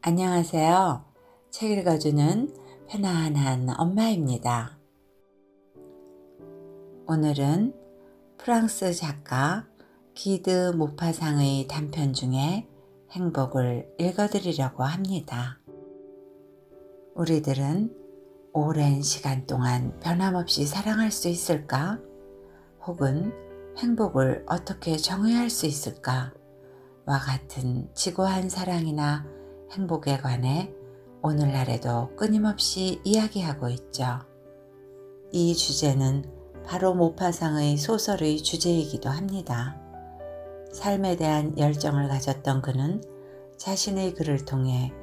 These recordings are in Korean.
안녕하세요. 책 읽어주는 편안한 엄마입니다. 오늘은 프랑스 작가 기드 모파상의 단편 중에 행복을 읽어드리려고 합니다. 우리들은 오랜 시간 동안 변함없이 사랑할 수 있을까? 혹은 행복을 어떻게 정의할 수 있을까? 와 같은 지고한 사랑이나 행복에 관해 오늘날에도 끊임없이 이야기하고 있죠. 이 주제는 바로 모파상의 소설의 주제이기도 합니다. 삶에 대한 열정을 가졌던 그는 자신의 글을 통해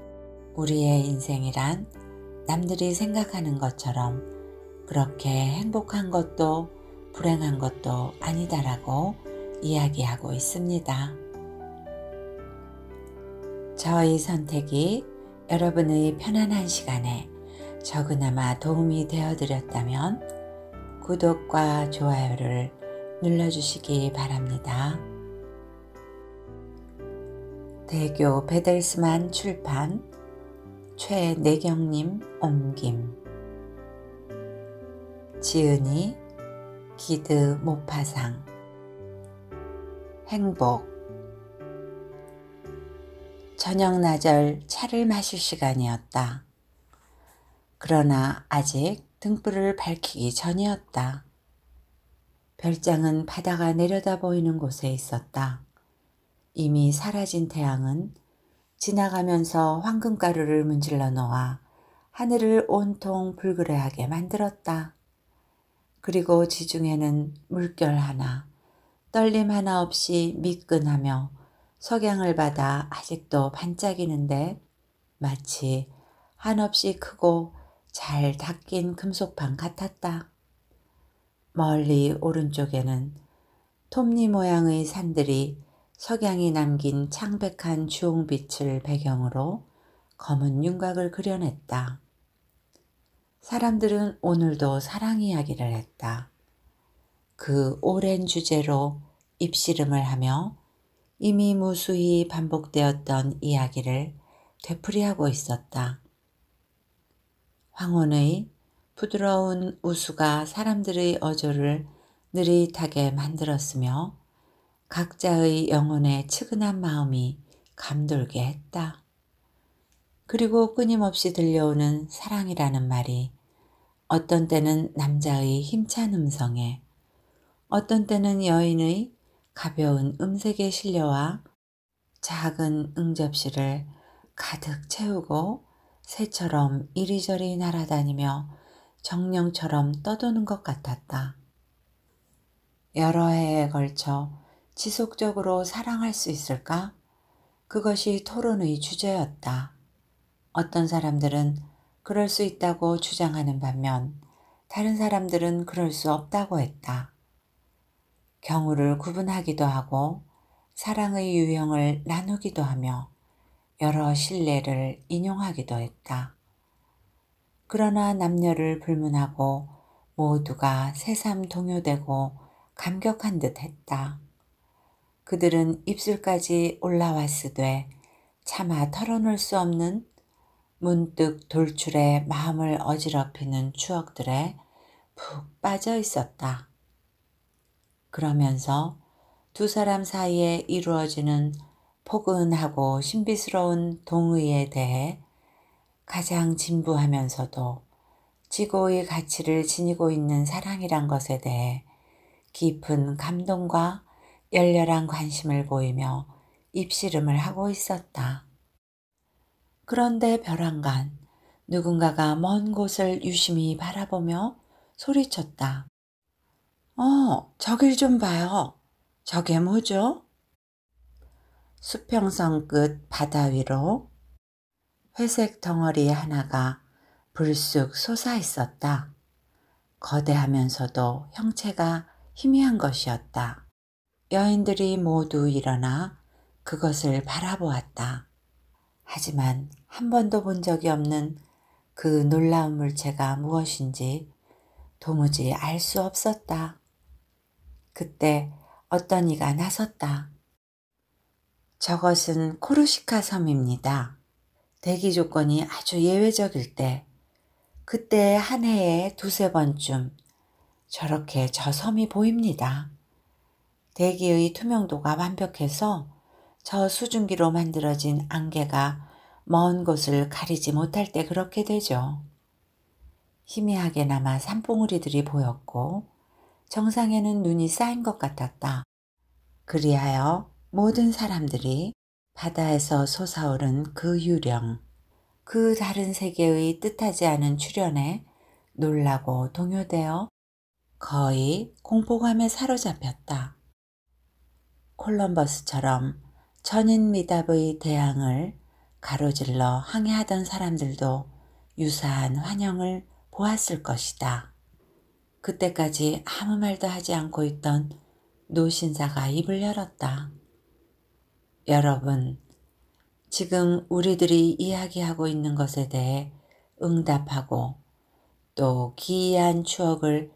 우리의 인생이란 남들이 생각하는 것처럼 그렇게 행복한 것도 불행한 것도 아니다라고 이야기하고 있습니다. 저의 선택이 여러분의 편안한 시간에 조금나마 도움이 되어드렸다면 구독과 좋아요를 눌러주시기 바랍니다. 대교 베델스만 출판 최내경님 옮김 지은이 기드 모파상 행복 저녁나절 차를 마실 시간이었다. 그러나 아직 등불을 밝히기 전이었다. 별장은 바다가 내려다 보이는 곳에 있었다. 이미 사라진 태양은 지나가면서 황금가루를 문질러 놓아 하늘을 온통 불그레하게 만들었다. 그리고 지중해는 물결 하나, 떨림 하나 없이 미끈하며 석양을 받아 아직도 반짝이는데 마치 한없이 크고 잘 닦인 금속판 같았다. 멀리 오른쪽에는 톱니 모양의 산들이 석양이 남긴 창백한 주홍빛을 배경으로 검은 윤곽을 그려냈다. 사람들은 오늘도 사랑 이야기를 했다. 그 오랜 주제로 입씨름을 하며 이미 무수히 반복되었던 이야기를 되풀이하고 있었다. 황혼의 부드러운 우수가 사람들의 어조를 느릿하게 만들었으며 각자의 영혼의 측은한 마음이 감돌게 했다. 그리고 끊임없이 들려오는 사랑이라는 말이 어떤 때는 남자의 힘찬 음성에 어떤 때는 여인의 가벼운 음색에 실려와 작은 응접실을 가득 채우고 새처럼 이리저리 날아다니며 정령처럼 떠도는 것 같았다. 여러 해에 걸쳐 지속적으로 사랑할 수 있을까? 그것이 토론의 주제였다. 어떤 사람들은 그럴 수 있다고 주장하는 반면 다른 사람들은 그럴 수 없다고 했다. 경우를 구분하기도 하고 사랑의 유형을 나누기도 하며 여러 신뢰를 인용하기도 했다. 그러나 남녀를 불문하고 모두가 새삼 동요되고 감격한 듯 했다. 그들은 입술까지 올라왔으되 차마 털어놓을 수 없는 문득 돌출해 마음을 어지럽히는 추억들에 푹 빠져 있었다. 그러면서 두 사람 사이에 이루어지는 포근하고 신비스러운 동의에 대해 가장 진부하면서도 지고의 가치를 지니고 있는 사랑이란 것에 대해 깊은 감동과 열렬한 관심을 보이며 입씨름을 하고 있었다. 그런데 벼랑간 누군가가 먼 곳을 유심히 바라보며 소리쳤다. 저길 좀 봐요. 저게 뭐죠? 수평선 끝 바다 위로 회색 덩어리 하나가 불쑥 솟아 있었다. 거대하면서도 형체가 희미한 것이었다. 여인들이 모두 일어나 그것을 바라보았다. 하지만 한 번도 본 적이 없는 그 놀라운 물체가 무엇인지 도무지 알 수 없었다. 그때 어떤 이가 나섰다. 저것은 코르시카 섬입니다. 대기 조건이 아주 예외적일 때, 그때 한 해에 두세 번쯤 저렇게 저 섬이 보입니다. 대기의 투명도가 완벽해서 저 수증기로 만들어진 안개가 먼 곳을 가리지 못할 때 그렇게 되죠. 희미하게나마 산봉우리들이 보였고 정상에는 눈이 쌓인 것 같았다. 그리하여 모든 사람들이 바다에서 솟아오른 그 유령, 그 다른 세계의 뜻하지 않은 출현에 놀라고 동요되어 거의 공포감에 사로잡혔다. 콜럼버스처럼 천인미답의 대항을 가로질러 항해하던 사람들도 유사한 환영을 보았을 것이다. 그때까지 아무 말도 하지 않고 있던 노신사가 입을 열었다. 여러분, 지금 우리들이 이야기하고 있는 것에 대해 응답하고 또 기이한 추억을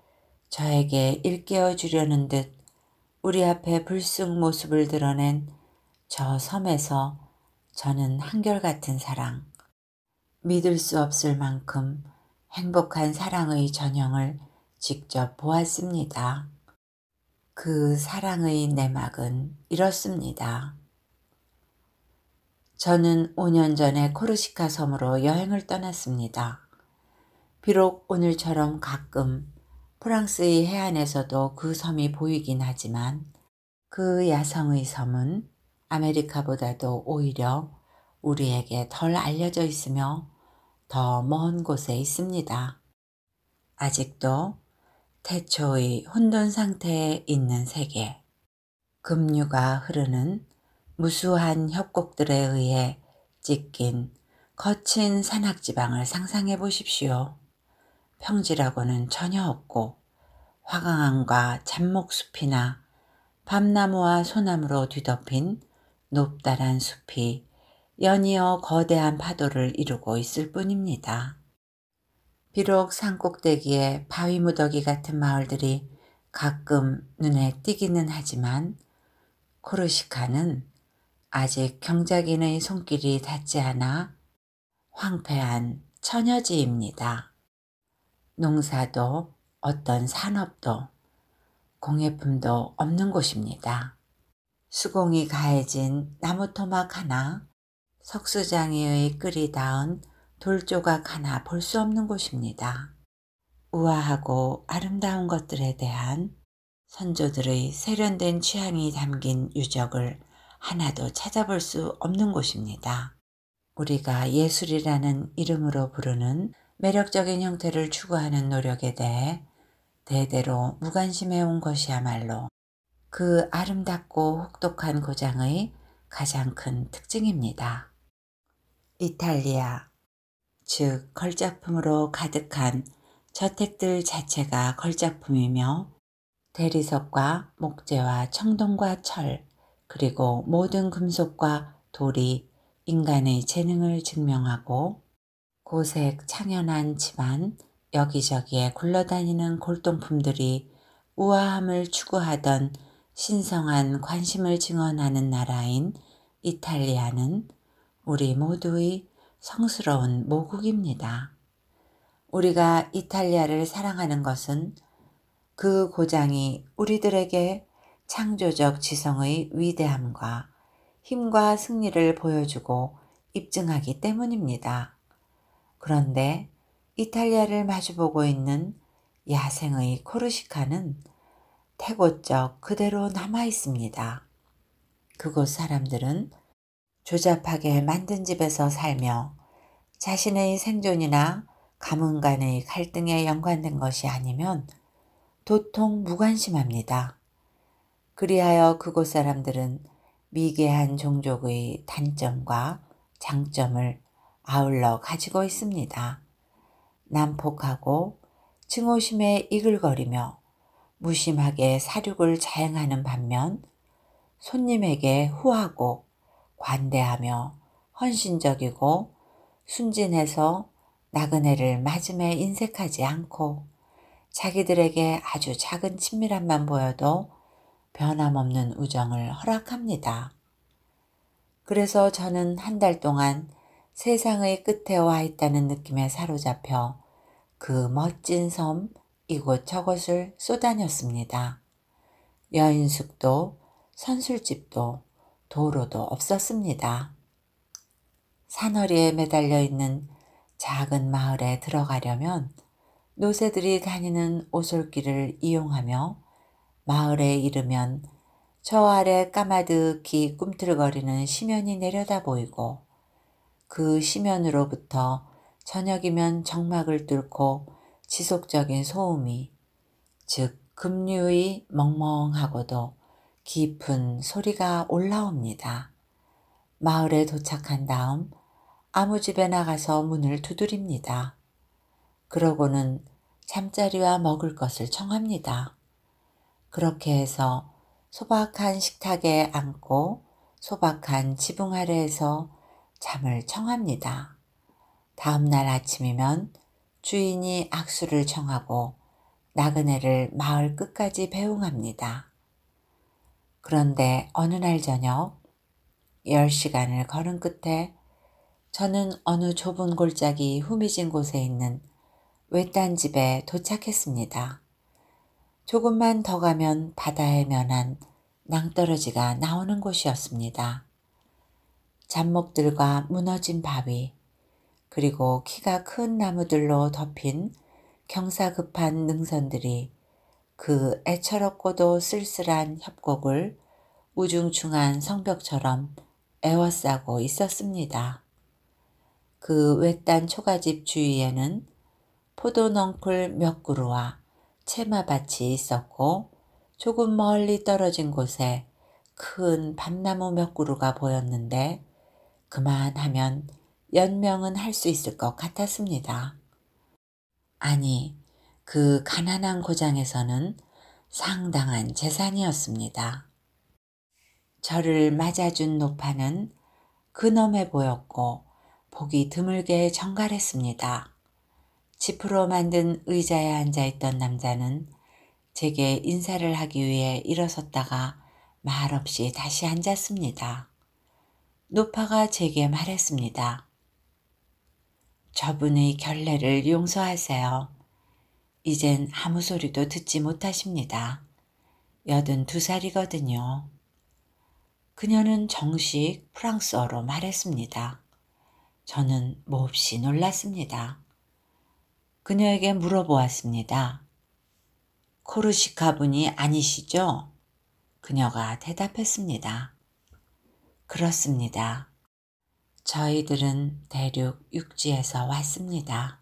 저에게 일깨워 주려는 듯 우리 앞에 불쑥 모습을 드러낸 저 섬에서 저는 한결같은 사랑, 믿을 수 없을 만큼 행복한 사랑의 전형을 직접 보았습니다. 그 사랑의 내막은 이렇습니다. 저는 5년 전에 코르시카 섬으로 여행을 떠났습니다. 비록 오늘처럼 가끔 프랑스의 해안에서도 그 섬이 보이긴 하지만 그 야성의 섬은 아메리카보다도 오히려 우리에게 덜 알려져 있으며 더 먼 곳에 있습니다. 아직도 태초의 혼돈 상태에 있는 세계, 급류가 흐르는 무수한 협곡들에 의해 찢긴 거친 산악지방을 상상해 보십시오. 평지라고는 전혀 없고 화강암과 잡목숲이나 밤나무와 소나무로 뒤덮인 높다란 숲이 연이어 거대한 파도를 이루고 있을 뿐입니다. 비록 산꼭대기에 바위무더기 같은 마을들이 가끔 눈에 띄기는 하지만 코르시카는 아직 경작인의 손길이 닿지 않아 황폐한 처녀지입니다. 농사도 어떤 산업도 공예품도 없는 곳입니다. 수공이 가해진 나무 토막 하나, 석수장이의 끈이 닿은 돌조각 하나 볼 수 없는 곳입니다. 우아하고 아름다운 것들에 대한 선조들의 세련된 취향이 담긴 유적을 하나도 찾아볼 수 없는 곳입니다. 우리가 예술이라는 이름으로 부르는 매력적인 형태를 추구하는 노력에 대해 대대로 무관심해온 것이야말로 그 아름답고 혹독한 고장의 가장 큰 특징입니다. 이탈리아, 즉 걸작품으로 가득한 저택들 자체가 걸작품이며 대리석과 목재와 청동과 철, 그리고 모든 금속과 돌이 인간의 재능을 증명하고 고색 창연한 집안, 여기저기에 굴러다니는 골동품들이 우아함을 추구하던 신성한 관심을 증언하는 나라인 이탈리아는 우리 모두의 성스러운 모국입니다. 우리가 이탈리아를 사랑하는 것은 그 고장이 우리들에게 창조적 지성의 위대함과 힘과 승리를 보여주고 입증하기 때문입니다. 그런데 이탈리아를 마주보고 있는 야생의 코르시카는 태고적 그대로 남아 있습니다. 그곳 사람들은 조잡하게 만든 집에서 살며 자신의 생존이나 가문 간의 갈등에 연관된 것이 아니면 도통 무관심합니다. 그리하여 그곳 사람들은 미개한 종족의 단점과 장점을 아울러 가지고 있습니다. 난폭하고 증오심에 이글거리며 무심하게 사륙을 자행하는 반면 손님에게 후하고 관대하며 헌신적이고 순진해서 나그네를 맞음에 인색하지 않고 자기들에게 아주 작은 친밀함만 보여도 변함없는 우정을 허락합니다. 그래서 저는 한 달 동안 세상의 끝에 와 있다는 느낌에 사로잡혀 그 멋진 섬 이곳 저곳을 쏘다녔습니다. 여인숙도 선술집도 도로도 없었습니다. 산허리에 매달려 있는 작은 마을에 들어가려면 노새들이 다니는 오솔길을 이용하며 마을에 이르면 저 아래 까마득히 꿈틀거리는 심연이 내려다 보이고 그 심연으로부터 저녁이면 정막을 뚫고 지속적인 소음이, 즉 급류의 멍멍하고도 깊은 소리가 올라옵니다. 마을에 도착한 다음 아무 집에 나가서 문을 두드립니다. 그러고는 잠자리와 먹을 것을 청합니다. 그렇게 해서 소박한 식탁에 앉고 소박한 지붕 아래에서 잠을 청합니다. 다음 날 아침이면 주인이 악수를 청하고 나그네를 마을 끝까지 배웅합니다. 그런데 어느 날 저녁 10시간을 걸은 끝에 저는 어느 좁은 골짜기 후미진 곳에 있는 외딴 집에 도착했습니다. 조금만 더 가면 바다에 면한 낭떠러지가 나오는 곳이었습니다. 잡목들과 무너진 바위, 그리고 키가 큰 나무들로 덮인 경사급한 능선들이 그 애처롭고도 쓸쓸한 협곡을 우중충한 성벽처럼 에워싸고 있었습니다. 그 외딴 초가집 주위에는 포도넝쿨 몇 그루와 채마밭이 있었고 조금 멀리 떨어진 곳에 큰 밤나무 몇 그루가 보였는데 그만하면 연명은 할 수 있을 것 같았습니다. 아니, 그 가난한 고장에서는 상당한 재산이었습니다. 저를 맞아준 노파는 근엄해 보였고 보기 드물게 정갈했습니다. 지프로 만든 의자에 앉아있던 남자는 제게 인사를 하기 위해 일어섰다가 말없이 다시 앉았습니다. 노파가 제게 말했습니다. 저분의 결례를 용서하세요. 이젠 아무 소리도 듣지 못하십니다. 82살이거든요. 그녀는 정식 프랑스어로 말했습니다. 저는 몹시 놀랐습니다. 그녀에게 물어보았습니다. 코르시카 분이 아니시죠? 그녀가 대답했습니다. 그렇습니다. 저희들은 대륙 육지에서 왔습니다.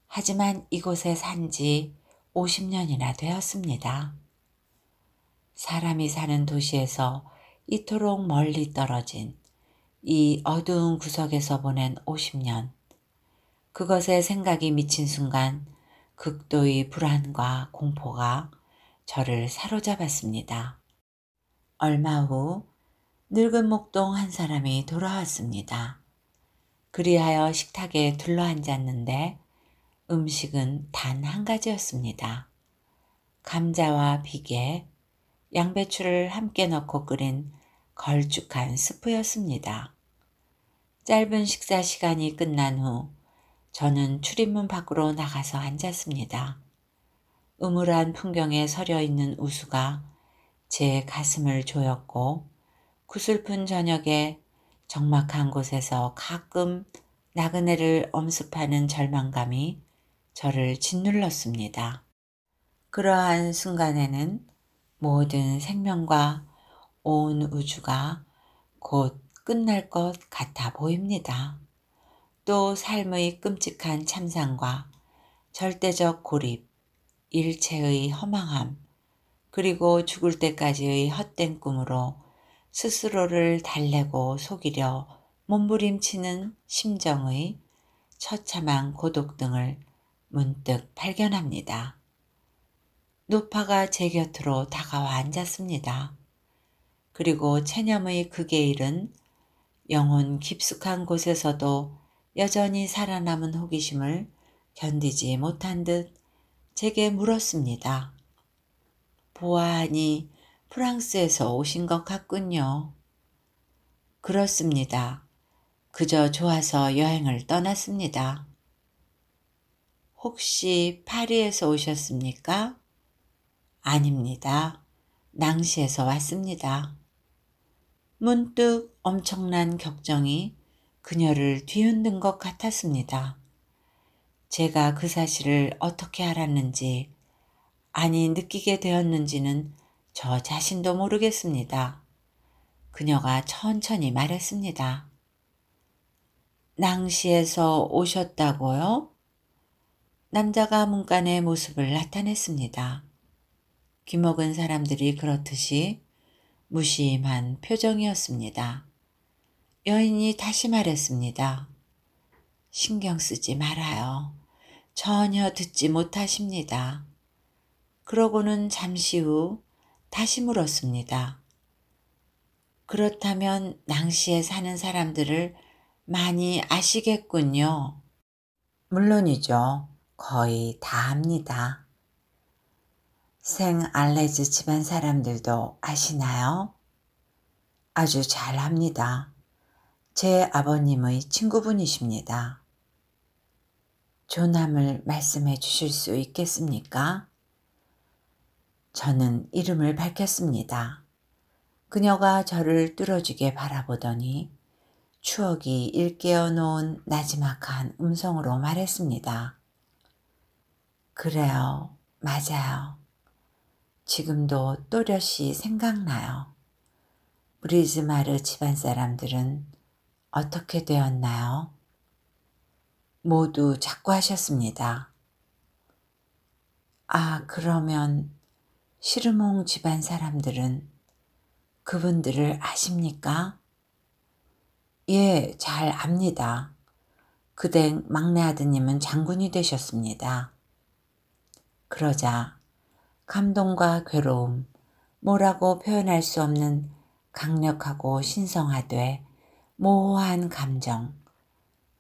하지만 이곳에 산 지 50년이나 되었습니다. 사람이 사는 도시에서 이토록 멀리 떨어진 이 어두운 구석에서 보낸 50년. 그것에 생각이 미친 순간 극도의 불안과 공포가 저를 사로잡았습니다. 얼마 후 늙은 목동 한 사람이 돌아왔습니다. 그리하여 식탁에 둘러앉았는데 음식은 단 한 가지였습니다. 감자와 비계, 양배추를 함께 넣고 끓인 걸쭉한 스프였습니다. 짧은 식사 시간이 끝난 후 저는 출입문 밖으로 나가서 앉았습니다. 음울한 풍경에 서려 있는 우수가 제 가슴을 조였고 구슬픈 저녁에 적막한 곳에서 가끔 나그네를 엄습하는 절망감이 저를 짓눌렀습니다. 그러한 순간에는 모든 생명과 온 우주가 곧 끝날 것 같아 보입니다. 또 삶의 끔찍한 참상과 절대적 고립, 일체의 허망함, 그리고 죽을 때까지의 헛된 꿈으로 스스로를 달래고 속이려 몸부림치는 심정의 처참한 고독 등을 문득 발견합니다. 노파가 제 곁으로 다가와 앉았습니다. 그리고 체념의 극에 이른 영혼 깊숙한 곳에서도 여전히 살아남은 호기심을 견디지 못한 듯 제게 물었습니다. 보아하니 프랑스에서 오신 것 같군요. 그렇습니다. 그저 좋아서 여행을 떠났습니다. 혹시 파리에서 오셨습니까? 아닙니다. 낭시에서 왔습니다. 문득 엄청난 격정이 그녀를 뒤흔든 것 같았습니다. 제가 그 사실을 어떻게 알았는지, 아니 느끼게 되었는지는 저 자신도 모르겠습니다. 그녀가 천천히 말했습니다. 낭시에서 오셨다고요? 남자가 문간의 모습을 나타냈습니다. 귀먹은 사람들이 그렇듯이 무심한 표정이었습니다. 여인이 다시 말했습니다. 신경 쓰지 말아요. 전혀 듣지 못하십니다. 그러고는 잠시 후 다시 물었습니다. 그렇다면 낭시에 사는 사람들을 많이 아시겠군요. 물론이죠. 거의 다 압니다. 생 알레즈 집안 사람들도 아시나요? 아주 잘 압니다. 제 아버님의 친구분이십니다. 조남을 말씀해 주실 수 있겠습니까? 저는 이름을 밝혔습니다. 그녀가 저를 뚫어지게 바라보더니 추억이 일깨워 놓은 나지막한 음성으로 말했습니다. 그래요. 맞아요. 지금도 또렷이 생각나요. 브리즈마르 집안 사람들은 어떻게 되었나요? 모두 작고하셨습니다. 아, 그러면 시르몽 집안 사람들은 그분들을 아십니까? 예, 잘 압니다. 그댁 막내 아드님은 장군이 되셨습니다. 그러자 감동과 괴로움, 뭐라고 표현할 수 없는 강력하고 신성하되 모호한 감정,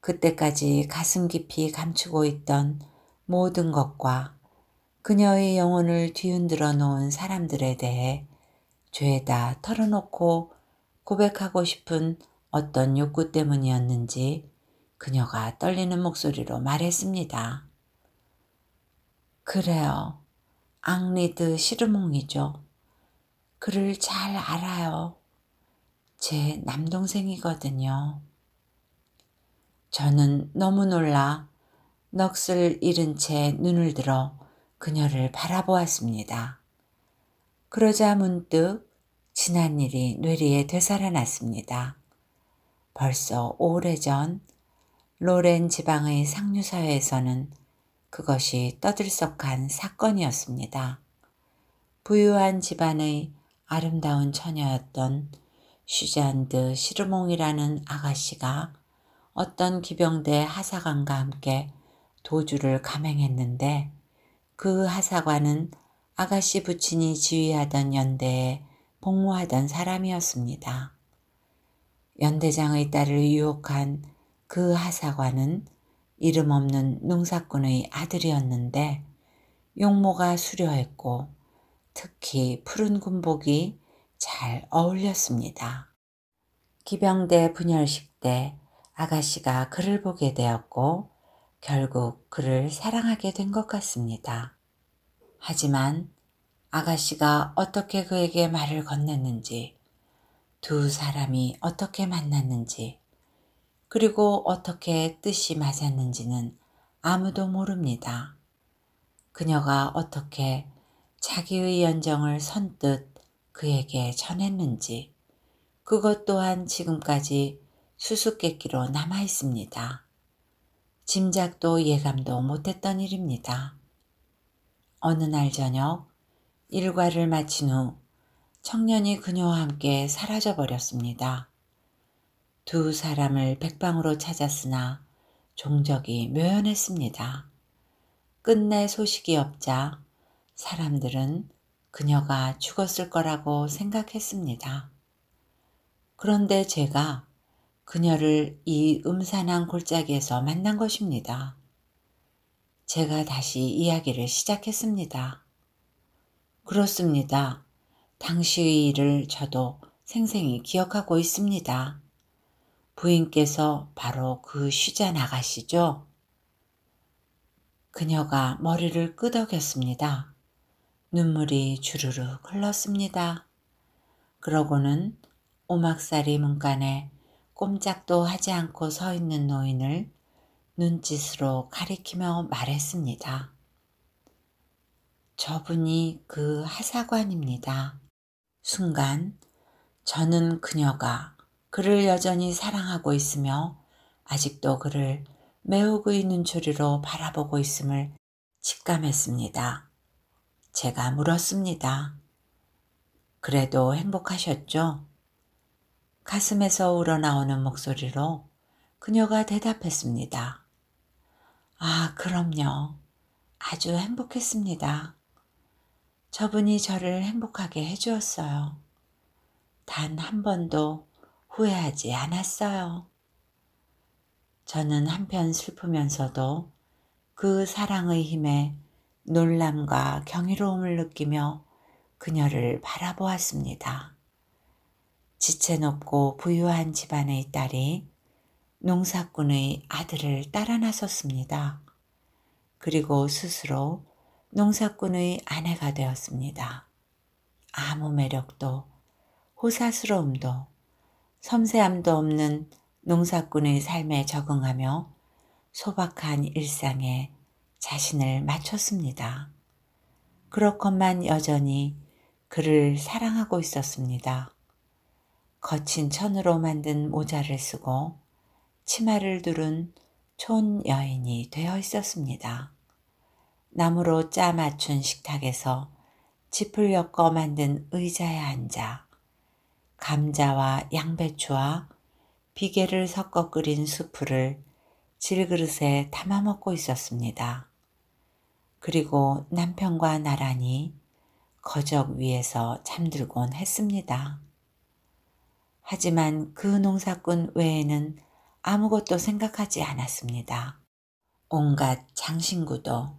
그때까지 가슴 깊이 감추고 있던 모든 것과 그녀의 영혼을 뒤흔들어 놓은 사람들에 대해 죄다 털어놓고 고백하고 싶은 어떤 욕구 때문이었는지 그녀가 떨리는 목소리로 말했습니다. 그래요. 앙리드 시르몽이죠. 그를 잘 알아요. 제 남동생이거든요. 저는 너무 놀라 넋을 잃은 채 눈을 들어 그녀를 바라보았습니다. 그러자 문득 지난 일이 뇌리에 되살아났습니다. 벌써 오래전 로렌 지방의 상류사회에서는 그것이 떠들썩한 사건이었습니다. 부유한 집안의 아름다운 처녀였던 슈잔드 시르몽이라는 아가씨가 어떤 기병대 하사관과 함께 도주를 감행했는데 그 하사관은 아가씨 부친이 지휘하던 연대에 복무하던 사람이었습니다. 연대장의 딸을 유혹한 그 하사관은 이름 없는 농사꾼의 아들이었는데 용모가 수려했고 특히 푸른 군복이 잘 어울렸습니다. 기병대 분열식 때 아가씨가 그를 보게 되었고 결국 그를 사랑하게 된 것 같습니다. 하지만 아가씨가 어떻게 그에게 말을 건넸는지, 두 사람이 어떻게 만났는지, 그리고 어떻게 뜻이 맞았는지는 아무도 모릅니다. 그녀가 어떻게 자기의 연정을 선뜻 그에게 전했는지, 그것 또한 지금까지 수수께끼로 남아 있습니다. 짐작도 예감도 못했던 일입니다. 어느 날 저녁 일과를 마친 후 청년이 그녀와 함께 사라져 버렸습니다. 두 사람을 백방으로 찾았으나 종적이 묘연했습니다. 끝내 소식이 없자 사람들은 그녀가 죽었을 거라고 생각했습니다. 그런데 제가 그녀를 이 음산한 골짜기에서 만난 것입니다. 제가 다시 이야기를 시작했습니다. 그렇습니다. 당시의 일을 저도 생생히 기억하고 있습니다. 부인께서 바로 그 쉬자 나가시죠? 그녀가 머리를 끄덕였습니다. 눈물이 주르륵 흘렀습니다. 그러고는 오막살이 문간에 꼼짝도 하지 않고 서 있는 노인을 눈짓으로 가리키며 말했습니다. 저분이 그 하사관입니다. 순간 저는 그녀가 그를 여전히 사랑하고 있으며 아직도 그를 매우 그의 눈초리로 바라보고 있음을 직감했습니다. 제가 물었습니다. 그래도 행복하셨죠? 가슴에서 우러나오는 목소리로 그녀가 대답했습니다. 아, 그럼요. 아주 행복했습니다. 저분이 저를 행복하게 해주었어요. 단 한 번도 후회하지 않았어요. 저는 한편 슬프면서도 그 사랑의 힘에 놀람과 경이로움을 느끼며 그녀를 바라보았습니다. 지체 높고 부유한 집안의 딸이 농사꾼의 아들을 따라 나섰습니다. 그리고 스스로 농사꾼의 아내가 되었습니다. 아무 매력도 호사스러움도 섬세함도 없는 농사꾼의 삶에 적응하며 소박한 일상에 자신을 맞췄습니다. 그렇건만 여전히 그를 사랑하고 있었습니다. 거친 천으로 만든 모자를 쓰고 치마를 두른 촌 여인이 되어 있었습니다. 나무로 짜 맞춘 식탁에서 짚을 엮어 만든 의자에 앉아 감자와 양배추와 비계를 섞어 끓인 수프를 질그릇에 담아 먹고 있었습니다. 그리고 남편과 나란히 거적 위에서 잠들곤 했습니다. 하지만 그 농사꾼 외에는 아무것도 생각하지 않았습니다. 온갖 장신구도,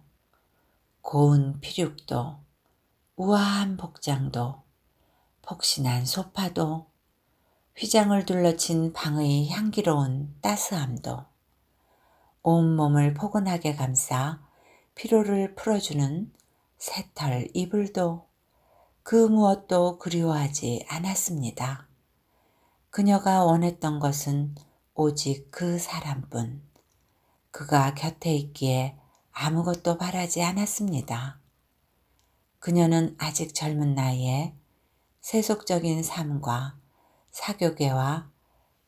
고운 피륙도, 우아한 복장도, 폭신한 소파도, 휘장을 둘러친 방의 향기로운 따스함도, 온몸을 포근하게 감싸 피로를 풀어주는 새털 이불도 그 무엇도 그리워하지 않았습니다. 그녀가 원했던 것은 오직 그 사람뿐. 그가 곁에 있기에 아무것도 바라지 않았습니다. 그녀는 아직 젊은 나이에 세속적인 삶과 사교계와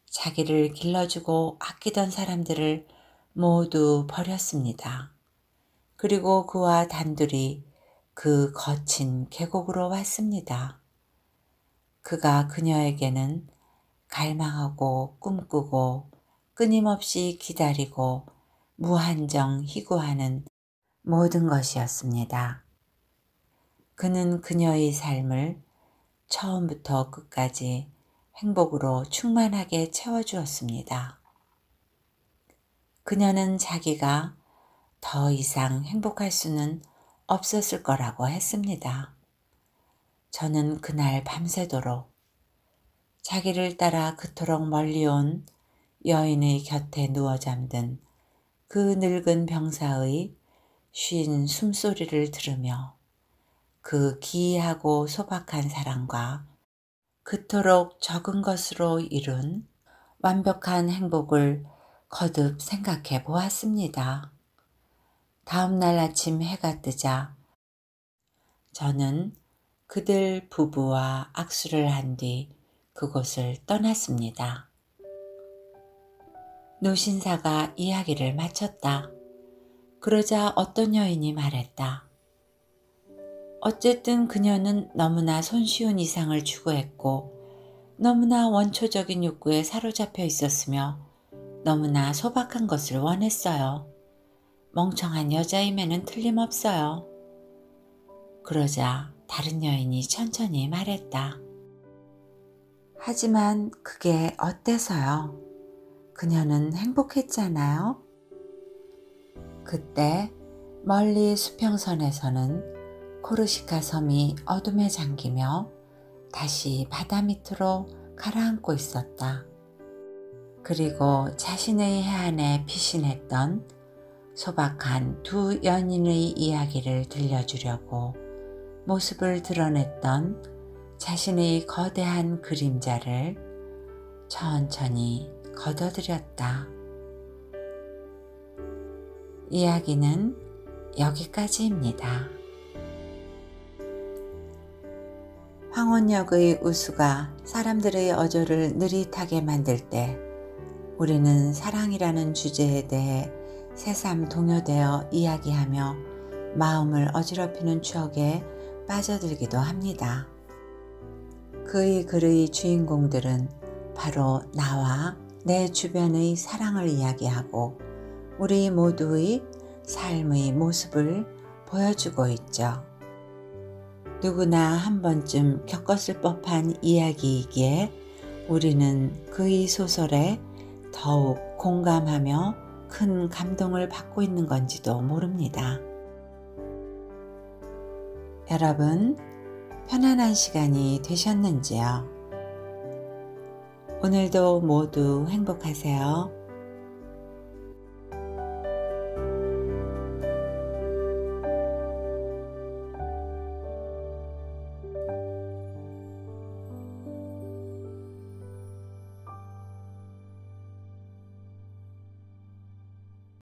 자기를 길러주고 아끼던 사람들을 모두 버렸습니다. 그리고 그와 단둘이 그 거친 계곡으로 왔습니다. 그가 그녀에게는 갈망하고 꿈꾸고 끊임없이 기다리고 무한정 희구하는 모든 것이었습니다. 그는 그녀의 삶을 처음부터 끝까지 행복으로 충만하게 채워주었습니다. 그녀는 자기가 더 이상 행복할 수는 없었을 거라고 했습니다. 저는 그날 밤새도록 자기를 따라 그토록 멀리 온 여인의 곁에 누워 잠든 그 늙은 병사의 쉰 숨소리를 들으며 그 기이하고 소박한 사랑과 그토록 적은 것으로 이룬 완벽한 행복을 거듭 생각해 보았습니다. 다음 날 아침 해가 뜨자 저는 그들 부부와 악수를 한 뒤 그곳을 떠났습니다. 노신사가 이야기를 마쳤다. 그러자 어떤 여인이 말했다. 어쨌든 그녀는 너무나 손쉬운 이상을 추구했고 너무나 원초적인 욕구에 사로잡혀 있었으며 너무나 소박한 것을 원했어요. 멍청한 여자임에는 틀림없어요. 그러자 다른 여인이 천천히 말했다. 하지만 그게 어때서요? 그녀는 행복했잖아요. 그때 멀리 수평선에서는 코르시카 섬이 어둠에 잠기며 다시 바다 밑으로 가라앉고 있었다. 그리고 자신의 해안에 피신했던 소박한 두 연인의 이야기를 들려주려고 모습을 드러냈던 자신의 거대한 그림자를 천천히 걷어들였다. 이야기는 여기까지입니다. 황혼역의 우수가 사람들의 어조를 느릿하게 만들 때 우리는 사랑이라는 주제에 대해 새삼 동요되어 이야기하며 마음을 어지럽히는 추억에 빠져들기도 합니다. 그의 글의 주인공들은 바로 나와 내 주변의 사랑을 이야기하고 우리 모두의 삶의 모습을 보여주고 있죠. 누구나 한 번쯤 겪었을 법한 이야기이기에 우리는 그의 소설에 더욱 공감하며 큰 감동을 받고 있는 건지도 모릅니다. 여러분, 편안한 시간이 되셨는지요? 오늘도 모두 행복하세요.